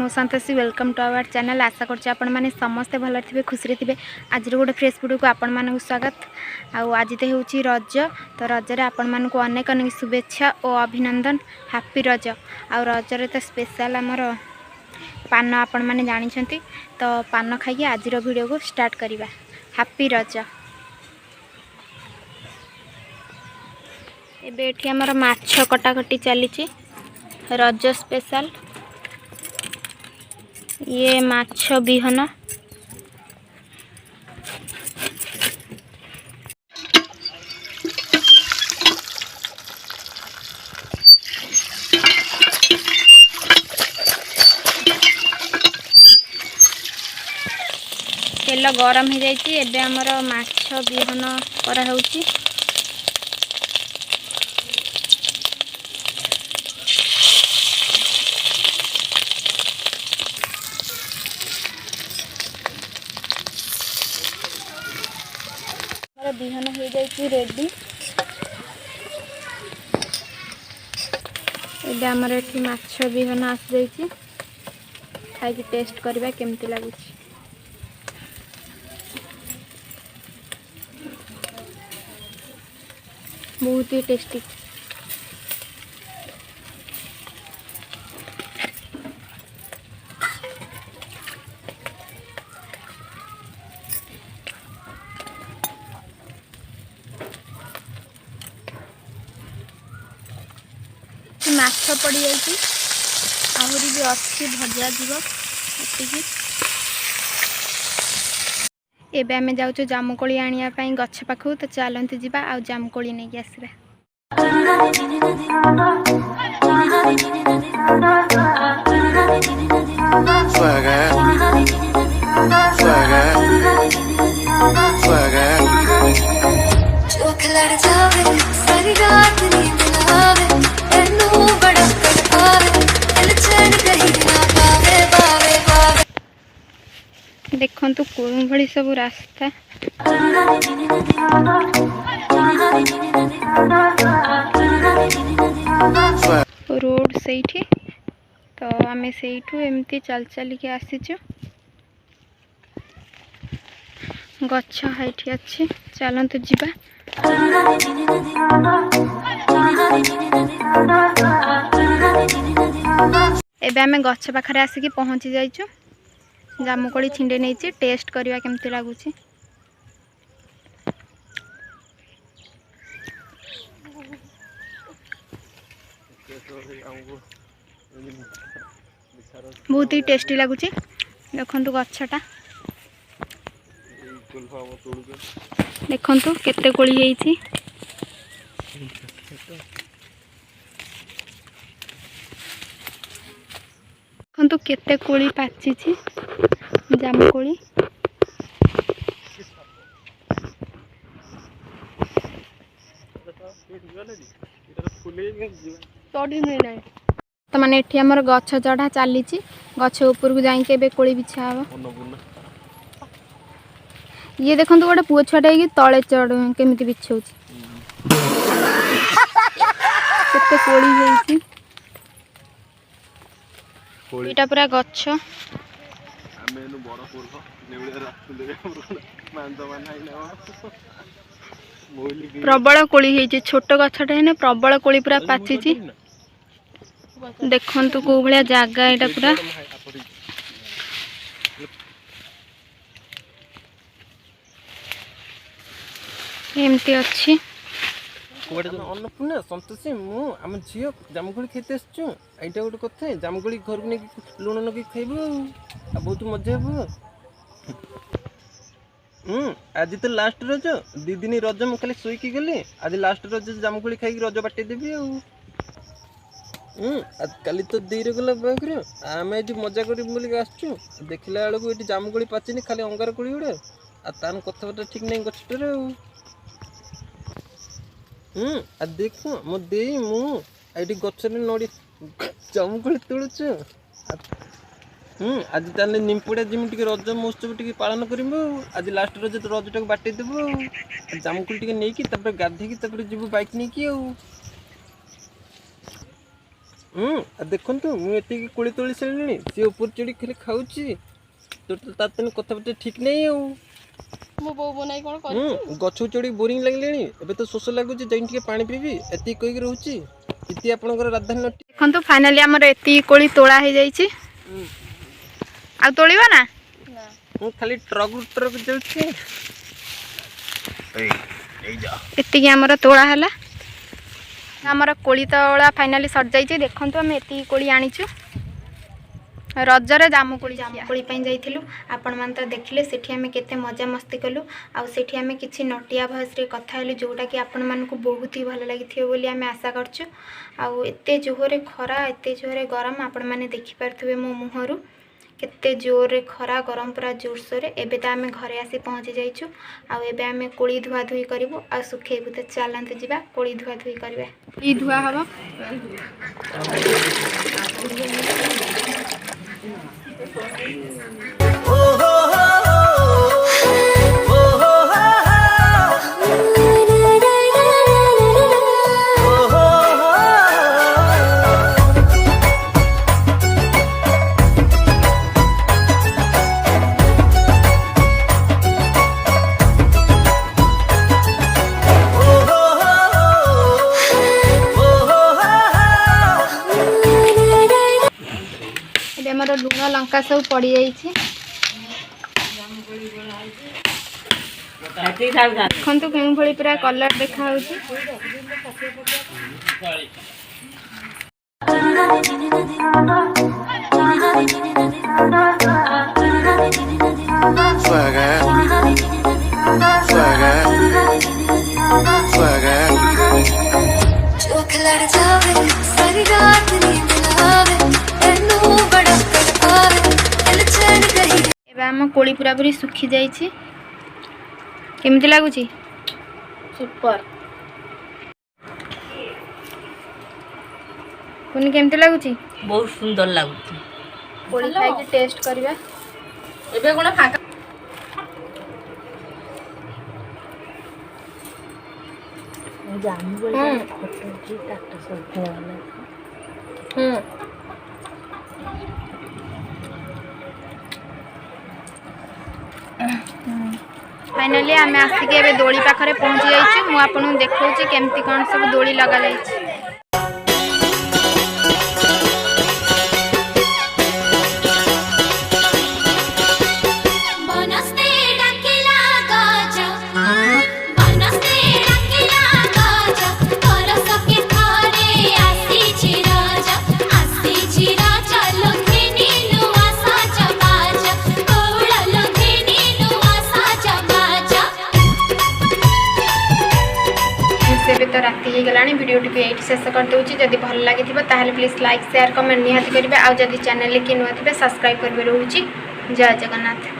Santoshi welcome to our channel. आशा करछी आपण माने समस्ते भल थे खुशी थे। आज गोटे फ्रेश वीडियो को आपण मानक स्वागत। आज तो हूँ रज, तो रजरे आपण मानक अनेक अनेक शुभेच्छा और अभिनंदन। हैप्पी रज। आ रजरे तो स्पेशल आमर पान आपण माने जानी, तो पान खाई आज वीडियो को स्टार्ट करवा। हैप्पी रज। एबे आमर माछ कटाकटी चली रज स्पेशल। ये माछ बिहन तेल गरम हो जाइए। एबे आमर माछ बिहन करा होउची। बिहन हो जाइए रेडी। एबे आमर एठी माछ बिहन आस जाइए। खाई टेस्ट करबा केमती लागुची। बहुत ही टेस्टी। माछ पड़ी जाइए। आहरी भी अच्छी भजा जीव। एबे आमे जाउछु जामुकोली आनिया पई गछ पाखु। तो चलंती जीवा आ जामुकोली नहीं आसबा। देखंतु कोन भली सब रास्ता। रोड सेठी, तो आमे सेठू एमती चल चल के आसीचु। गच्छ हाइठी अच्छी। चलंतु जीवा। एबे आमे गच्छ पाखरे आसिकी पहुंची जाइचु। जामुकोली छिंडे नहीं टेस्ट करवा केमती लगुची। बहुत ही टेस्टी लगुची। देखंतु गच्छटा देखंतु केते कोली हेइची। देखंतु केते कोली पाचिची जामुकोली। तो माने एठी हमर गच्छ चढ़ा चली। गच्छ ऊपर को जाई के कोली बिछा हबो। ये देखंतु गोटे पुओ छुआटा कि तले चढ़ केमिति बिछौची। केते कोली हेइची। एटा पूरा गच्छ। प्रबल कोली हेइची। छोट गछटा हेने प्रबल कोली पूरा पाचिची। देखंतु को भलिया जागा एटा पूरा। एमती अच्छी। अन्नपूर्णा संतोषी मु आम झील जामुकोली खाते आसचु। एटा गोटे कथा जामुकोली घर को नहीं लुण लगे खाइबू आ बहुत मजा हे। आज तो लास्ट रज। 2 दिन रज मु खाली शोईकी गली। आज लास्ट रज जामुकोली खाई रज बाटे देवी। काली तो देर गला बागर आम ये मजा कर आसचु। देखला बेलू ये जामुकोली पाचिनी खाली अंगार कोली गुड़ा आ तार कथबार्ता ठीक नहीं गछटर। देख मो दे मुझे गचर नड़ी जामुकोली तोड़ुचु। आज ताले निमपड़ा जिमी टे रज महोत्सव टे पालन करूँ। आज लास्ट रज रजटा बाटे देबू। जामुकोली टे नहीं गाधे जीव बाइक नहीं। ଦେଖନ୍ତୁ ମୁଁ ଏତିକି କୋଳି ତୋଳି ସାରିଲିଣି, ସେ ଉପରେ ଚଢ଼ି ଖାଲି ଖାଉଛି। ତୋର ତ ତା ତେଣୁ କଥାବାର୍ତ୍ତା ଠିକ୍ ନାହିଁ ଆଉ। ମୋ ବୋଉ ବନାଇ କ'ଣ କରିଛି? ଗଛକୁ ଚଢ଼ି ବୋରିଂ ଲାଗିଲାଣି, ଏବେ ତ ଶୋଷ ଲାଗୁଛି, ଯାଇକି ଟିକେ ପାଣି ପିଇବି, ଏତିକି କହିକି ରହୁଛି। ଇତି ଆପଣଙ୍କର ରାଜଧାନୀ ଅଟେ। ଦେଖନ୍ତୁ ଫାଇନାଲି ଆମର ଏତିକି କୋଳି ତୋଳା ହେଇଯାଇଛି। ଆଉ ତୋଳିବ ନା? ମୁଁ ଖାଲି ଟ୍ରକ୍ ଯାଉଛି। ଏତିକି ଆମର ତୋଳା ହେଲା। ଆମର କୋଳି ତୋଳା ଫାଇନାଲି ସରିଯାଇଛି। ଦେଖନ୍ତୁ ଆମେ ଏତିକି କୋଳି ଆଣିଛୁ। ରଜରେ ଜାମୁକୋଳି ପାଇଁ ଯାଇଥିଲୁ। ଆପଣମାନେ ତ ଦେଖିଲେ ସେଠି ଆମେ କେତେ ମଜାମସ୍ତି କଲୁ। ଆଉ ସେଠି ଆମେ କିଛି ନଟିଆ ଭଏସ୍ରେ କଥା ହେଲୁ, ଯେଉଁଟାକି ଆପଣମାନଙ୍କୁ ବହୁତ ହି ଭଲ ଲାଗିଥିବ ବୋଲି ଆମେ ଆଶା କରୁଛୁ। ଆଉ ଏତେ ଜୋରରେ ଖରା, ଏତେ ଜୋରରେ ଗରମ, ଆପଣମାନେ ଦେଖିପାରୁଥିବେ ମୋ ମୁହଁରୁ କେତେ ଜୋରରେ ଖରା ଗରମ ପୁରା ଜୋରସୋରରେ। ଏବେ ତ ଆମେ ଘରେ ଆସି ପହଞ୍ଚି ଯାଇଛୁ। ଆଉ ଏବେ ଆମେ କୋଳି ଧୁଆଧୁଇ କରିବୁ ଆଉ ଶୁଖେଇବୁ। ତ ଚାଲନ୍ତୁ ଯିବା କୋଳି ଧୁଆଧୁଇ କରିବା। କୋଳି ଧୁଆ ହେବ। ଏବେ ଆମର ଲୁଣ ଲଙ୍କା ସବୁ ପଡ଼ିଯାଇଛି। ଦେଖନ୍ତୁ କେଉଁଭଳି ପୁରା କଲର ଦେଖାଯାଉଛି। ଏବେ ଆମ କୋଳି ପୁରାପୁରି ଶୁଖି ଯାଇଛି। କେମିତି ଲାଗୁଛି? ସୁପର। ପୁଣି କେମିତି ଲାଗୁଛି? ବହୁତ ସୁନ୍ଦର ଲାଗୁଛି। କୋଳି ଖାଇକି ଟେଷ୍ଟ କରିବା। ଏବେ କ'ଣ ଫାଙ୍କା? फाइनाली आम आसिक ए दोली पाखे पहुँची जाइए। मुझे आपको देखा केमती कौन सब दोली लगा जाइए। तो राति हो गलानी वीडियो टी ये शेष कर दूसरी। जदि भल लगी प्लीज लाइक शेयर कमेंट निहाती करेंगे। आउ जदि चैनल के नुआ थे सब्सक्राइब करेंगे। रोची जय जगन्नाथ।